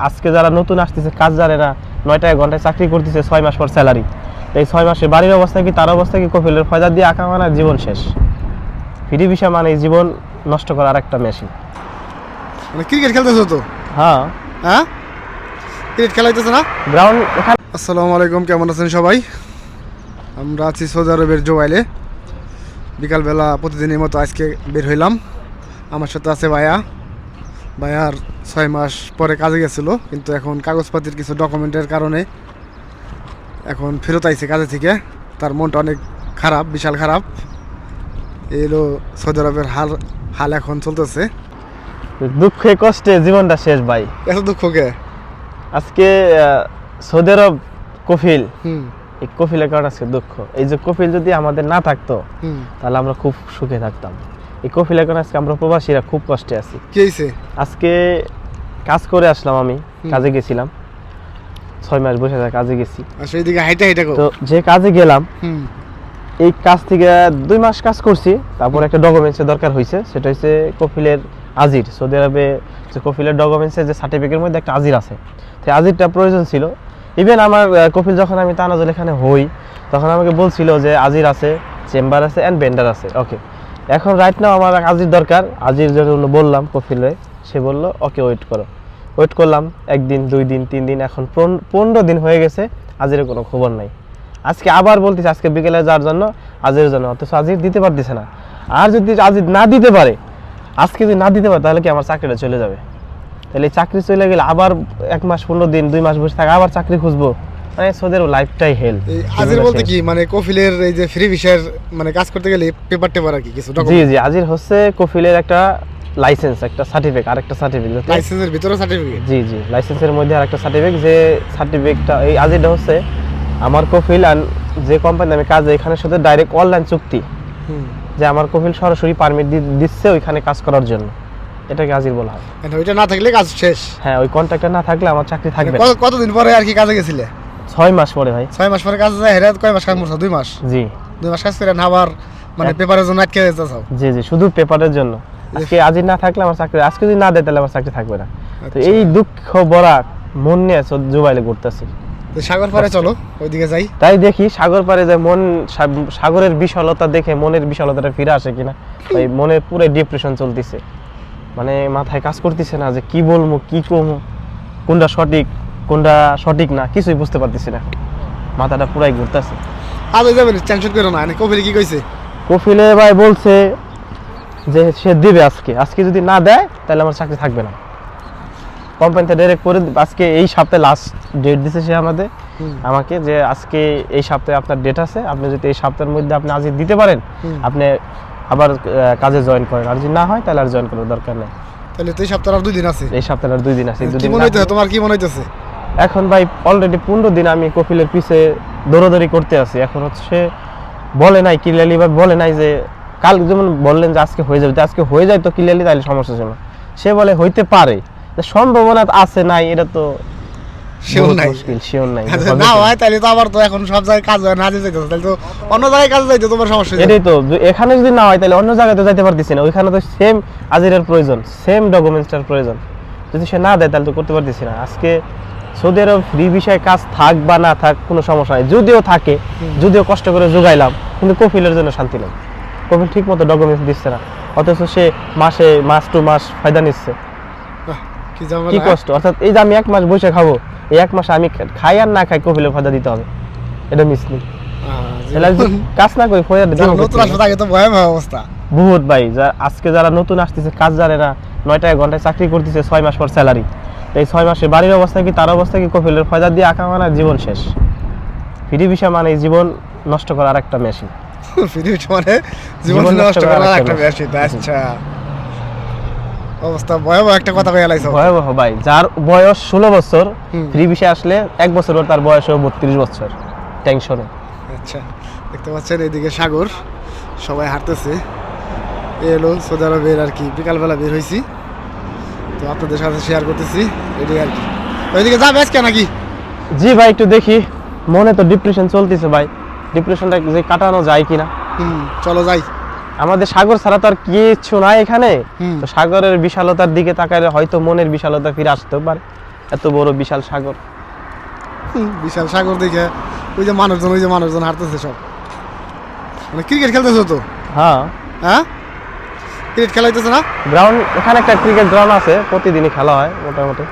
আজকে যারা নতুন আসতেছে কাজ জানে না 9টা ঘন্টায় চাকরি করতেছে 6 মাস পর স্যালারি। এই 6 মাসে বাড়ির অবস্থা কি তার অবস্থা কি কফিলের ফয়দা দিয়ে আঁকা মানে জীবন শেষ। ফ্রি ভিসা মানে জীবন নষ্ট করার একটা মেশিন। মানে ক্রিকেট খেলতেছো তো? হ্যাঁ হ্যাঁ, ক্রিকেট খেলাইতেছো না? গ্রাউন্ড এখানে। আসসালামু আলাইকুম, কেমন আছেন সবাই? আমরা আছি সৌদি আরবের জোবাইলে। বিকালবেলা প্রতিদিনের মতো আজকে বের হইলাম। আমার সাথে আছে ভাইয়ার 6 মাস পরে কাজে গেছিলো, কিন্তু এখন কাগজপাতির কিছু ডকুমেন্টের কারণে এখন ফেরত আইছে কাজে থেকে। তার মনটা অনেক খারাপ, বিশাল খারাপ। এলো সৌদি আরবের হাল এখন চলতেছে। দুঃখে কষ্টে জীবনটা শেষ ভাই। এত দুঃখকে আজকে সৌদি আরব কফিল, হুম এই কফিলের কারণে আজকে দুঃখ। এই যে কফিল যদি আমাদের না থাকতো হুম তাহলে আমরা খুব সুখে থাকতাম। এই কফিলের কারণে আজকে আমরা প্রবাসীরা খুব কষ্টে আছি। কি হয়েছে? আজকে কাজ করে আসলাম, আমি কাজে গেছিলাম 6 মাস বসে কাজে গেছি। আচ্ছা, এইদিকে হাইটা তো যে কাজে গেলাম হুম এই কাজ থেকে 2 মাস কাজ করছি। তারপর একটা ডকুমেন্টসের দরকার হয়েছে, সেটা হচ্ছে কফিলের আজির। সৌদি আরবে যে কফিলের ডকুমেন্টসের যে সার্টিফিকেটের মধ্যে একটা আজির আছে, সেই আজিরটা প্রয়োজন ছিল। ইভেন আমার কফিল যখন আমি তানাজুল এখানে হই তখন আমাকে বলছিল যে আজির আছে, চেম্বার আছে অ্যান্ড ভেন্ডার আছে। ওকে, এখন রাইট নাও আমার আজির দরকার। আজির জন্য বললাম কফিলে, সে বলল ওকে ওয়েট করো। ওয়েট করলাম 1 দিন 2 দিন 3 দিন, এখন 15 দিন হয়ে গেছে, আজিরের কোনো খবর নাই। আজকে আবার বলতেছে আজকে বিকেলে যাওয়ার জন্য, আজিরের জন্য, অথচ আজির দিতে পারতেছে না। আর যদি আজির না দিতে পারে, আজকে যদি না দিতে পারে তাহলে কি আমার চাকরিটা চলে যাবে। তাহলে চাকরি চলে গেলে আবার 1 মাস 15 দিন 2 মাস বসে থাকা, আবার চাকরি খুঁজবো, মানে সোদের লাইফটাই হেল। আজির বলতে কি মানে কফিলের এই যে ফ্রি ভিসার মানে কাজ করতে গেলে পেপার টেপার আর কি কিছু জি ডকুমেন্ট? জি, আজির হচ্ছে কফিলের একটা লাইসেন্স, একটা সার্টিফিকেট, আরেকটা সার্টিফিকেট। লাইসেন্সের ভিতরে সার্টিফিকেট? জি জি, লাইসেন্সের মধ্যে আরেকটা সার্টিফিকেট। যে সার্টিফিকেটটা, এই আজিরটা হচ্ছে আমার কফিল আর যে কোম্পানি আমি কাজ এখানের সাথে ডাইরেক্ট অনলাইন চুক্তি, যে আমার কফিল সরাসরি পারমিট দিচ্ছে ওইখানে কাজ করার জন্য, এটাকে আজির বলা হয়। ওইটা না থাকলে কাজ শেষ? হ্যাঁ, ওই কন্ট্রাক্টটা না থাকলে আমার চাকরি থাকবে না। কতদিন পরে আর কি কাজে গেছিলে? 6 মাস পরে ভাই। 6 মাস পরে কাজে যায় হেরাত? কয় মাস কাজ করছো? 2 মাস? জি 2 মাস কাজ করে না আবার মানে পেপারের জন্য আটকে যেতে চাও? জি জি, শুধু পেপারের জন্য। আজকে আজির না থাকলে আমার চাকরি, আজকে যদি না দেয় তাহলে আমার চাকরি থাকবে না। তো এই দুঃখ ভরা মন নিয়ে জুবাইলে ঘুরতেছি। তো সাগর পারে চলো, ওইদিকে যাই। তাই দেখি সাগর পারে যে সাগরের বিশালতা দেখে মনের বিশালতাটা ফিরে আসে কিনা। ভাই মনে পুরো ডিপ্রেশন চলতেছে, মানে মাথায় কাজ করতেছে না যে কি বলবো কি করবো, কোনটা সঠিক না কিছুই বুঝতে পারতেছি না, মাথাটা পুরাই ঘুরতেছে। আজ ওই যাবেন, টেনশন করো না। কফিল কি কইছে? কফিলে ভাই বলছে যে সে দিবে আজকে যদি না দেয় তাহলে আমার চাকরি থাকবে না। কোম্পানিতে ডাইরেক্ট করে আজকে এই সপ্তাহে লাস্ট ডেট দিছে সে আমাকে, যে আজকে এই সপ্তাহে আপনার ডেট আছে, আপনি যদি এই সপ্তাহের মধ্যে আপনি আজ দিতে পারেন আপনি আবার কাজে জয়েন করেন, আর যদি না হয় তাহলে আর জয়েন করার দরকার নেই। তাহলে তো এই সপ্তাহে আর 2 দিন আছে? এই সপ্তাহে আর 2 দিন আছে। কি মনে হইতেছে তোমার? কি মনে হইতেছে এখন ভাই? অলরেডি 15 দিন আমি কফিলের পিছে দৌড়াদৌড়ি করতে আছি। এখন হচ্ছে বলে নাই ক্লিয়ারলি, বা বলে নাই যে কাল যেমন বললেন যে আজকে হয়ে যাবে, আজকে হয়ে যায় তো ক্লিয়ারলি, তাহলে সমস্যা ছিল। সে বলে হইতে পারে, সম্ভাবনা আছে নাই, এটা তো শিওর নাই। শিওর নাই। না হয় তাহলে তো আবার তো এখন সব জায়গায় কাজ হয় না, যাইতে তাহলে তো অন্য জায়গায় কাজ যাইতে তোমার সমস্যা। এটাই তো, এখানে যদি না হয় তাহলে অন্য জায়গায় তো যাইতে পারতেছি না। ওইখানে তো সেম আজিরের প্রয়োজন, সেম ডকুমেন্টসটার প্রয়োজন। যদি সে না দেয় তাহলে তো করতে পারতেছি না। আজকে সৌদি আরব ফ্রি ভিসায় কাজ থাক বা না থাক কোনো সমস্যা নাই, যদিও থাকে, যদিও কষ্ট করে জোগাইলাম, কিন্তু কফিলের জন্য শান্তি নেই। কফিল ঠিক মতো ডকুমেন্টস দিচ্ছে না, অথচ সে মাস টু মাস ফায়দা নিচ্ছে। কি কষ্ট! অর্থাৎ এই যে আমি 1 মাস বসে খাবো, এই 1 মাসে আমি খাই আর না খাই কফিলের ফায়দা দিতে হবে, এটা মিসলিং। কাজ না করি অবস্থা বহুত ভাই। আজকে যারা নতুন আসতেছে কাজ জানে না 9টা ঘন্টায় চাকরি করতেছে 6 মাস পর স্যালারি। এই 6 মাসে বাড়ির অবস্থা কি তার অবস্থা কি কফিলের ফায়দা দিয়ে আঁকা মানে জীবন শেষ। ফ্রি ভিসা মানে জীবন নষ্ট করার একটা মেশিন। ফ্রি ভিসা মানে জীবন নষ্ট করার একটা মেশিন। আচ্ছা, অবস্থা ভয়াবহ একটা কথা কইয়া লাইছো। ভয়াবহ ভাই। যার বয়স 16 বছর, ফ্রি ভিসা আসলে 1 বছর পর তার বয়স হবে 32 বছর টেনশনে। আচ্ছা, দেখতে পাচ্ছেন এইদিকে সাগর, সবাই হাঁটতেছে। এলো সৌদি আরবের আর কি বিকালবেলা বের হয়েছি, তো আপনাদের সাথে শেয়ার করতেছি এটাই আর কি। ওইদিকে যাবে আজকে নাকি? জি ভাই, একটু দেখি, মনে তো ডিপ্রেশন চলতেছে ভাই, ডিপ্রেশনটা যে কাটানো যায় কিনা। চলো যাই। আমাদের সাগর ছাড়া তো আর কিছু নাই এখানে, তো সাগরের বিশালতার দিকে তাকালে হয়তো মনের বিশালতা ফিরে আসতে পারে। এত বড় বিশাল সাগর। বিশাল সাগর দেখে ওই যে মানুষজন হাঁটতেছে সব, মানে ক্রিকেট খেলতেছো তো? হ্যাঁ হ্যাঁ, ক্রিকেট খেলাইতেছে না? গ্রাউন্ড, এখানে একটা ক্রিকেট গ্রাউন্ড আছে, প্রতিদিনই খেলা হয় মোটামুটি।